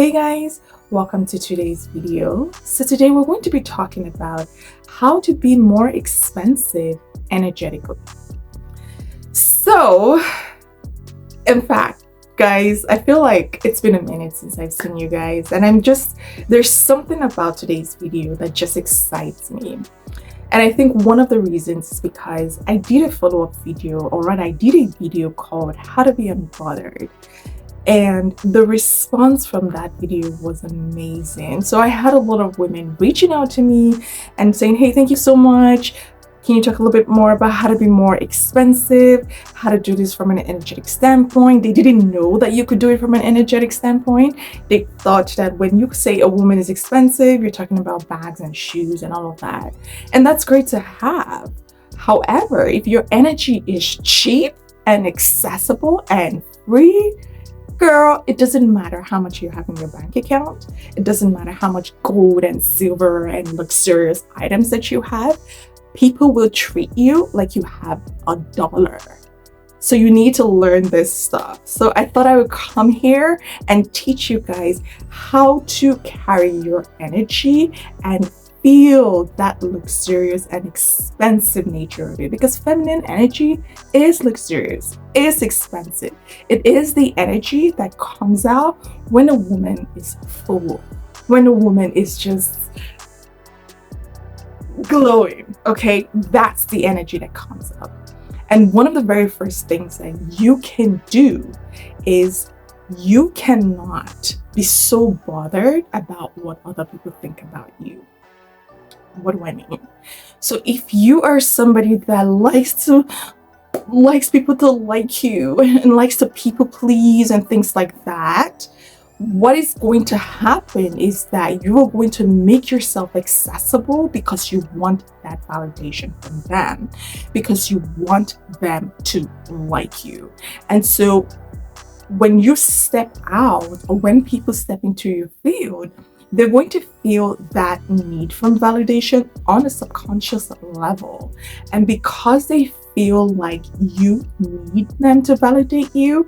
Hey guys, welcome to today's video. So today we're going to be talking about how to be more expensive energetically. So, in fact, guys, I feel like it's been a minute since I've seen you guys, and there's something about today's video that just excites me. And I think one of the reasons is because I did a follow-up video, or rather I did a video called How to Be Unbothered. And the response from that video was amazing. So I had a lot of women reaching out to me and saying, hey, thank you so much. Can you talk a little bit more about how to be more expensive, how to do this from an energetic standpoint? They didn't know that you could do it from an energetic standpoint. They thought that when you say a woman is expensive, you're talking about bags and shoes and all of that. And that's great to have. However, if your energy is cheap and accessible and free, girl, it doesn't matter how much you have in your bank account. It doesn't matter how much gold and silver and luxurious items that you have. People will treat you like you have $1. So you need to learn this stuff. So I thought I would come here and teach you guys how to carry your energy and feel that luxurious and expensive nature of it, because feminine energy is luxurious, is expensive. It is the energy that comes out when a woman is full, when a woman is just glowing. Okay, that's the energy that comes up. And one of the very first things that you can do is you cannot be so bothered about what other people think about you. What do I mean? So if you are somebody that likes people to like you and likes to people please and things like that, what is going to happen is that you are going to make yourself accessible because you want that validation from them, because you want them to like you. And so when you step out, or when people step into your field, they're going to feel that need from validation on a subconscious level. And because they feel like you need them to validate you,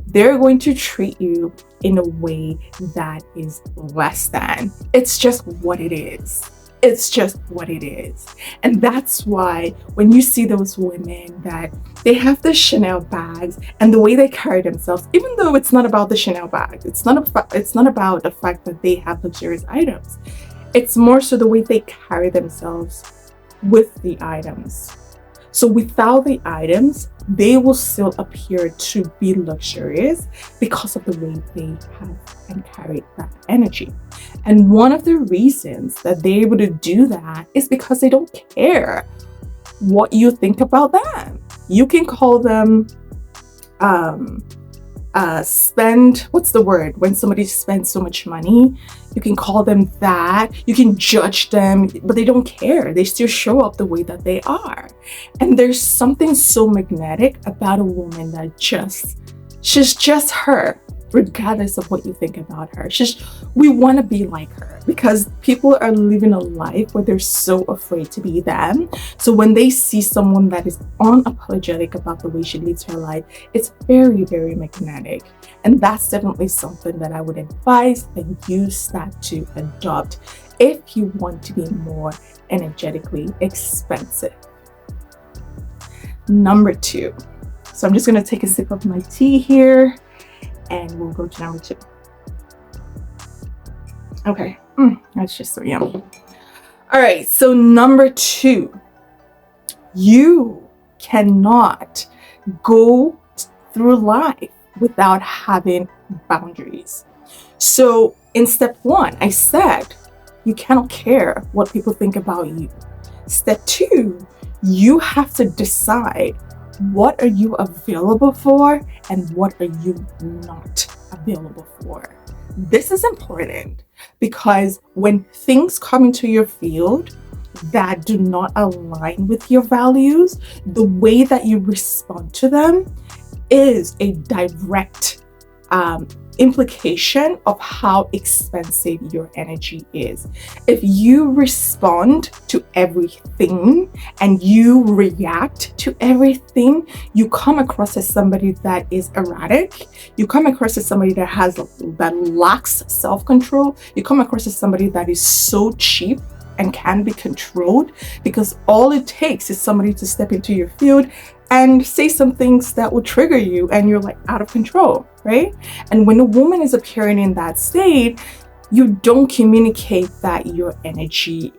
they're going to treat you in a way that is less than. It's just what it is. It's just what it is. And that's why when you see those women that they have the Chanel bags and the way they carry themselves, even though it's not about the Chanel bags, it's not about the fact that they have luxurious items. It's more so the way they carry themselves with the items. So without the items, they will still appear to be luxurious because of the way they have and carry that energy. And one of the reasons that they're able to do that is because they don't care what you think about them. You can call them what's the word when somebody spends so much money? You can call them that. You can judge them, but they don't care. They still show up the way that they are. And there's something so magnetic about a woman that she's just her, regardless of what you think about her. We want to be like her because people are living a life where they're so afraid to be them. So when they see someone that is unapologetic about the way she lives her life, it's very, very magnetic. And that's definitely something that I would advise that you start to adopt if you want to be more energetically expensive. Number 2. So I'm just going to take a sip of my tea here, and we'll go to number 2. Okay, that's just so yummy. All right, so number 2, you cannot go through life without having boundaries. So in step 1, I said you cannot care what people think about you. Step 2, you have to decide what are you available for and what are you not available for. This is important because when things come into your field that do not align with your values, the way that you respond to them is a direct implication of how expensive your energy is. If you respond to everything and you react to everything, you come across as somebody that is erratic. You come across as somebody that lacks self-control. You come across as somebody that is so cheap and can be controlled, because all it takes is somebody to step into your field and say some things that will trigger you and you're like out of control, right? And when a woman is appearing in that state, you don't communicate that your energy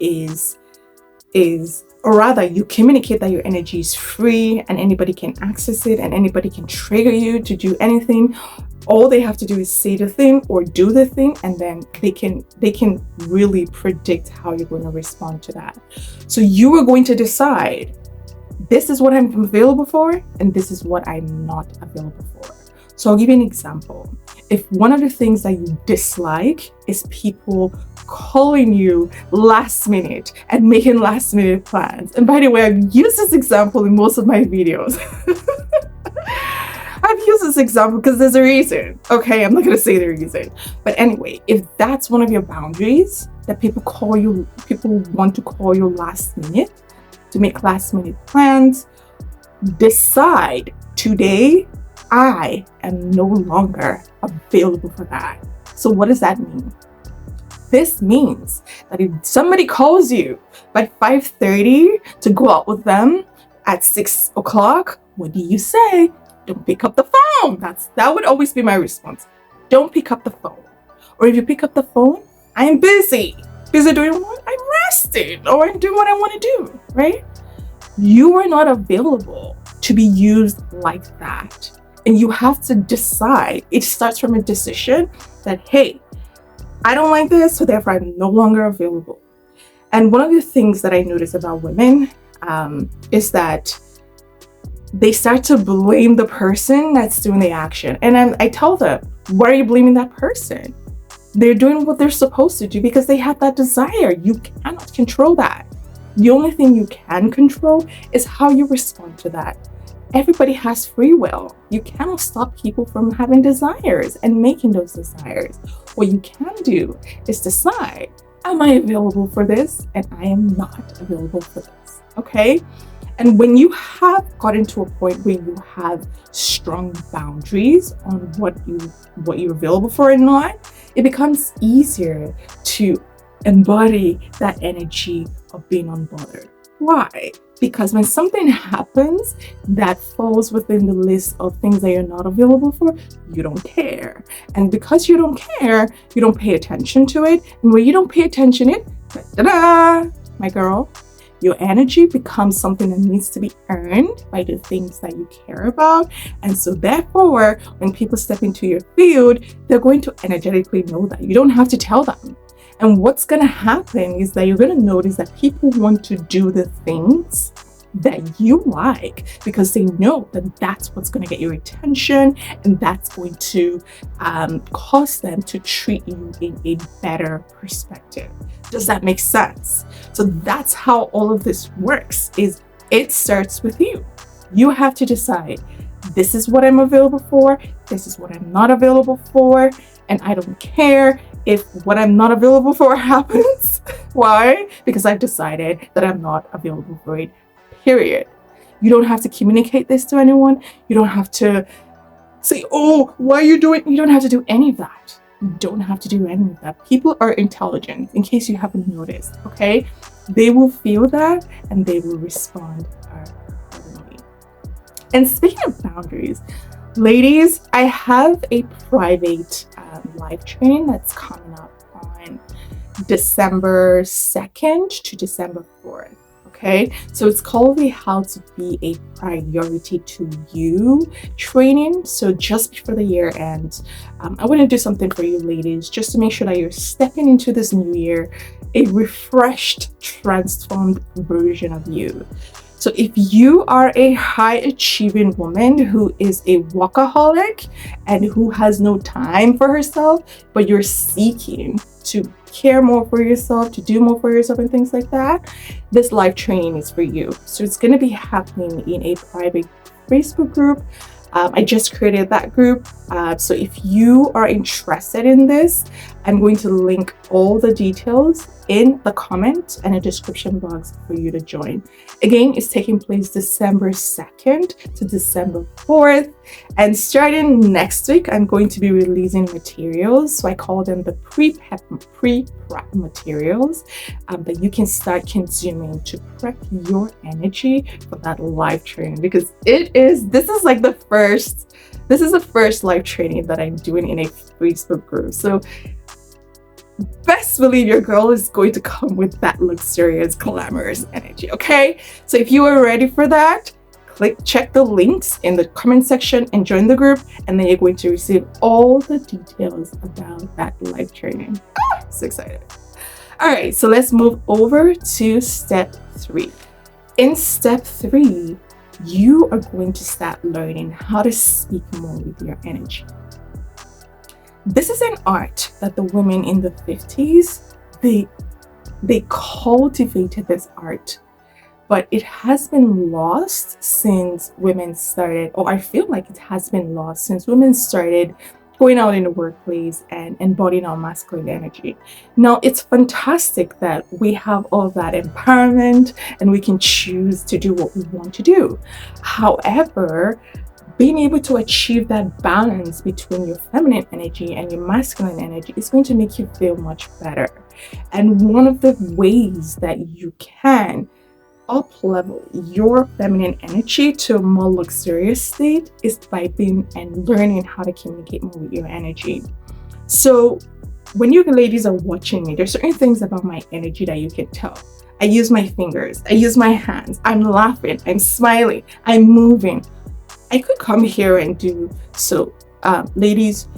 or rather you communicate that your energy is free and anybody can access it and anybody can trigger you to do anything. All they have to do is say the thing or do the thing, and then they can really predict how you're going to respond to that. So you are going to decide, this is what I'm available for and this is what I'm not available for. So I'll give you an example. If one of the things that you dislike is people calling you last minute and making last minute plans, and by the way, I've used this example in most of my videos. I've used this example because there's a reason. Okay, I'm not gonna say the reason. But anyway, if that's one of your boundaries, that people want to call you last minute, to make last minute plans, decide today I am no longer available for that. So what does that mean? This means that if somebody calls you by 5:30 to go out with them at 6 o'clock, what do you say? Don't pick up the phone. That would always be my response. Don't pick up the phone. Or if you pick up the phone, I am busy. Busy doing what? I'm resting, or I'm doing what I want to do, right? You are not available to be used like that. And you have to decide. It starts from a decision that, hey, I don't like this, so therefore I'm no longer available. And one of the things that I notice about women is that they start to blame the person that's doing the action. And I tell them, why are you blaming that person? They're doing what they're supposed to do because they have that desire. You cannot control that. The only thing you can control is how you respond to that. Everybody has free will. You cannot stop people from having desires and making those desires. What you can do is decide, am I available for this? And I am not available for this, okay? And when you have gotten to a point where you have strong boundaries on what you're available for and not, it becomes easier to embody that energy of being unbothered. Why? Because when something happens that falls within the list of things that you're not available for, you don't care. And because you don't care, you don't pay attention to it. And when you don't pay attention to it, ta-da, my girl, your energy becomes something that needs to be earned by the things that you care about. And so therefore, when people step into your field, they're going to energetically know that. You don't have to tell them. And what's going to happen is that you're going to notice that people want to do the things that you like because they know that that's what's going to get your attention and that's going to cause them to treat you in a better perspective. Does that make sense? So that's how all of this works, is it starts with you. You have to decide, this is what I'm available for, this is what I'm not available for, and I don't care if what I'm not available for happens. Why? Because I've decided that I'm not available for it, period. You don't have to communicate this to anyone. You don't have to say, oh, why are you doing? You don't have to do any of that. You don't have to do any of that. People are intelligent, in case you haven't noticed, okay? They will feel that and they will respond accordingly. And speaking of boundaries, ladies, I have a private live training that's coming up on December 2nd to December 4th. Okay, so it's called the How to Be a Priority to You training. So just before the year ends, I want to do something for you ladies, just to make sure that you're stepping into this new year a refreshed, transformed version of you. So if you are a high achieving woman who is a workaholic and who has no time for herself, but you're seeking to care more for yourself, to do more for yourself and things like that, this live training is for you. So it's going to be happening in a private Facebook group. I just created that group. So if you are interested in this, I'm going to link all the details in the comment and a description box for you to join. Again, it's taking place December 2nd to December 4th. And starting next week, I'm going to be releasing materials. So I call them the pre-prep materials that you can start consuming to prep your energy for that live training, because this is the first live training that I'm doing in a Facebook group. So best believe your girl is going to come with that luxurious, glamorous energy, okay? So if you are ready for that, check the links in the comment section and join the group, and then you're going to receive all the details about that live training. So excited. All right, so let's move over to step 3. In step 3, you are going to start learning how to speak more with your energy. This is an art that the women in the 50s, they cultivated this art, but it has been lost since women started, or I feel like it has been lost since women started going out in the workplace and embodying our masculine energy. Now, it's fantastic that we have all that empowerment and we can choose to do what we want to do. However, being able to achieve that balance between your feminine energy and your masculine energy is going to make you feel much better. And one of the ways that you can up-level your feminine energy to a more luxurious state is by being and learning how to communicate more with your energy. So when you ladies are watching me, there's certain things about my energy that you can tell. I use my fingers, I use my hands, I'm laughing, I'm smiling, I'm moving. I could come here and do so, ladies.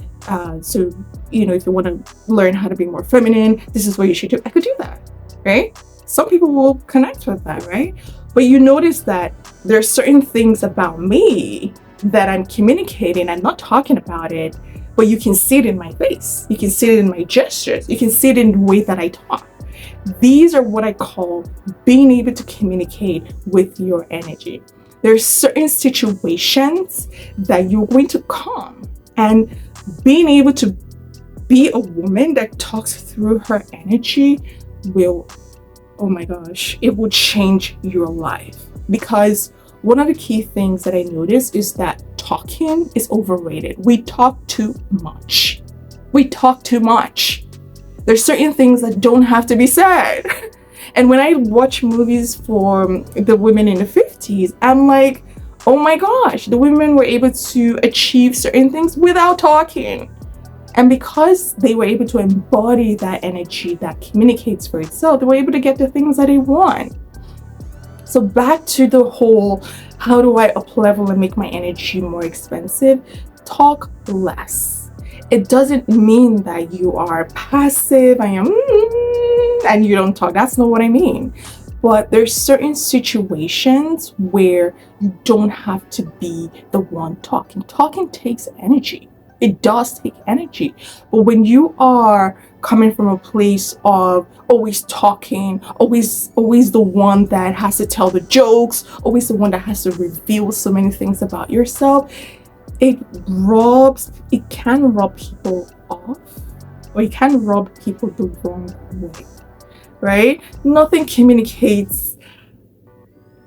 So if you want to learn how to be more feminine, this is what you should do. I could do that, right? Some people will connect with that, right? But you notice that there are certain things about me that I'm communicating. I'm not talking about it, but you can see it in my face. You can see it in my gestures. You can see it in the way that I talk. These are what I call being able to communicate with your energy. There's certain situations that you're going to come, and being able to be a woman that talks through her energy will, oh my gosh, it will change your life. Because one of the key things that I noticed is that talking is overrated. We talk too much. We talk too much. There's certain things that don't have to be said. And when I watch movies for the women in the 50s, I'm like, oh my gosh, the women were able to achieve certain things without talking. And because they were able to embody that energy that communicates for itself, they were able to get the things that they want. So back to the whole, how do I up-level and make my energy more expensive? Talk less. It doesn't mean that you are passive and you don't talk. That's not what I mean. But there's certain situations where you don't have to be the one talking. Talking takes energy. It does take energy. But when you are coming from a place of always talking, always the one that has to tell the jokes, always the one that has to reveal so many things about yourself, it can rub people off, or it can rub people the wrong way, right? Nothing communicates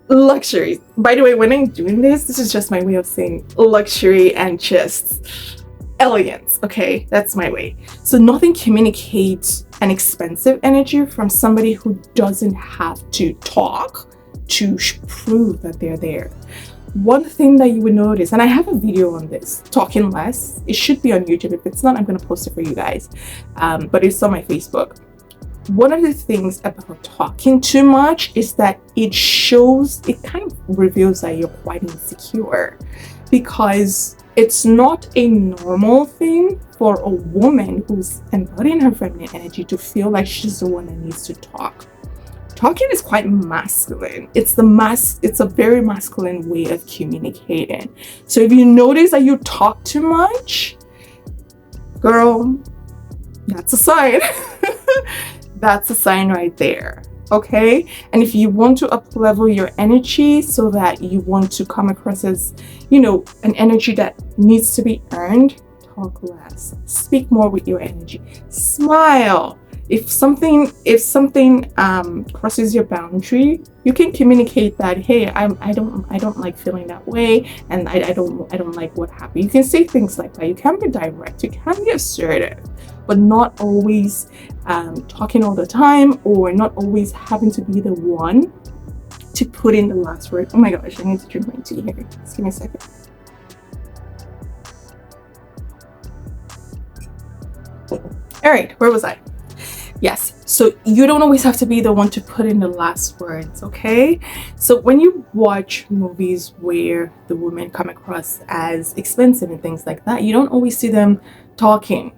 luxury. By the way, when I'm doing this is just my way of saying luxury and just elegance, okay? That's my way. So nothing communicates an expensive energy from somebody who doesn't have to talk to prove that they're there. One thing that you would notice, and I have a video on this, talking less. It should be on YouTube. If it's not, I'm going to post it for you guys. But it's on my Facebook. One of the things about talking too much is that it kind of reveals that you're quite insecure, because it's not a normal thing for a woman who's embodying her feminine energy to feel like she's the one that needs to talk. Talking is quite masculine. It's a very masculine way of communicating. So if you notice that you talk too much, girl, that's a sign. That's a sign right there. okay? And if you want to up level your energy so that you want to come across as, you know, an energy that needs to be earned, talk less, speak more with your energy, smile. If something crosses your boundary, you can communicate that, hey, I don't like feeling that way, and I don't like what happened. You can say things like that. You can be direct, you can be assertive, but not always talking all the time, or not always having to be the one to put in the last word. Oh my gosh, I need to drink my tea here. Just give me a second. All right, where was I? Yes, so you don't always have to be the one to put in the last words, okay? So when you watch movies where the women come across as expensive and things like that, you don't always see them talking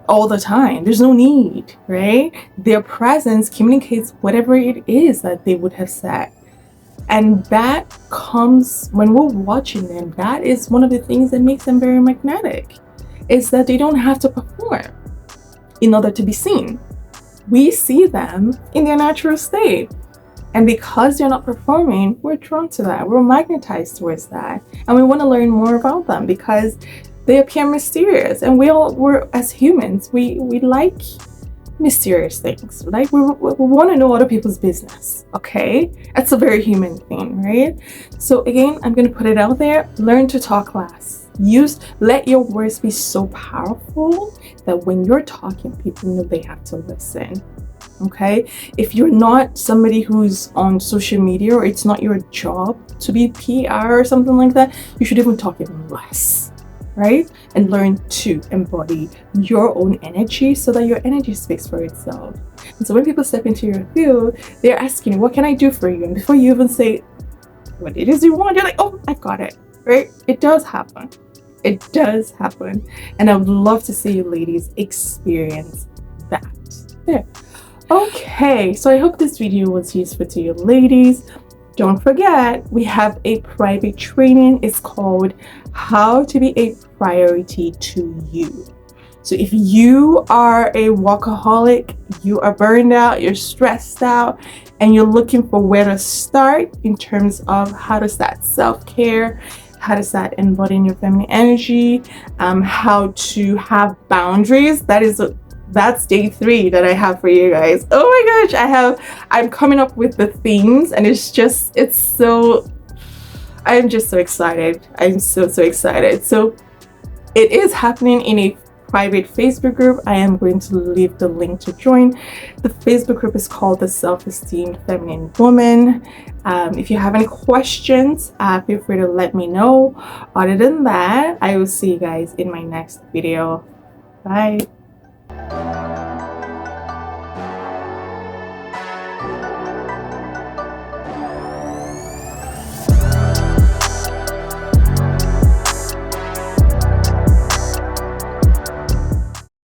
all the time. There's no need, right? Their presence communicates whatever it is that they would have said. And that comes when we're watching them. That is one of the things that makes them very magnetic, is that they don't have to perform in order to be seen. We see them in their natural state, and because they're not performing, we're drawn to that, we're magnetized towards that, and we want to learn more about them because they appear mysterious. And we're as humans, we like mysterious things, like we want to know other people's business, okay? That's a very human thing, right? So again, I'm going to put it out there: learn to talk less. Let your words be so powerful that when you're talking, people know they have to listen, okay? If you're not somebody who's on social media, or it's not your job to be PR or something like that, you should even talk even less, right? And learn to embody your own energy so that your energy speaks for itself. And so when people step into your field, they're asking, what can I do for you? And before you even say what it is you want, you're like, oh, I got it, right? It does happen. It does happen. And I would love to see you ladies experience that. There. Okay, so I hope this video was useful to you ladies. Don't forget, we have a private training. It's called How to Be a Priority to You. So if you are a workaholic, you are burned out, you're stressed out, and you're looking for where to start in terms of how to start self-care, how to start embodying your feminine energy, how to have boundaries, that's day 3 that I have for you guys. Oh my gosh, I'm coming up with the themes, and I'm just so excited. I'm so excited. So it is happening in a private Facebook group. I am going to leave the link to join. The Facebook group is called the Self-Esteemed Feminine Woman. If you have any questions, feel free to let me know. Other than that, I will see you guys in my next video. Bye.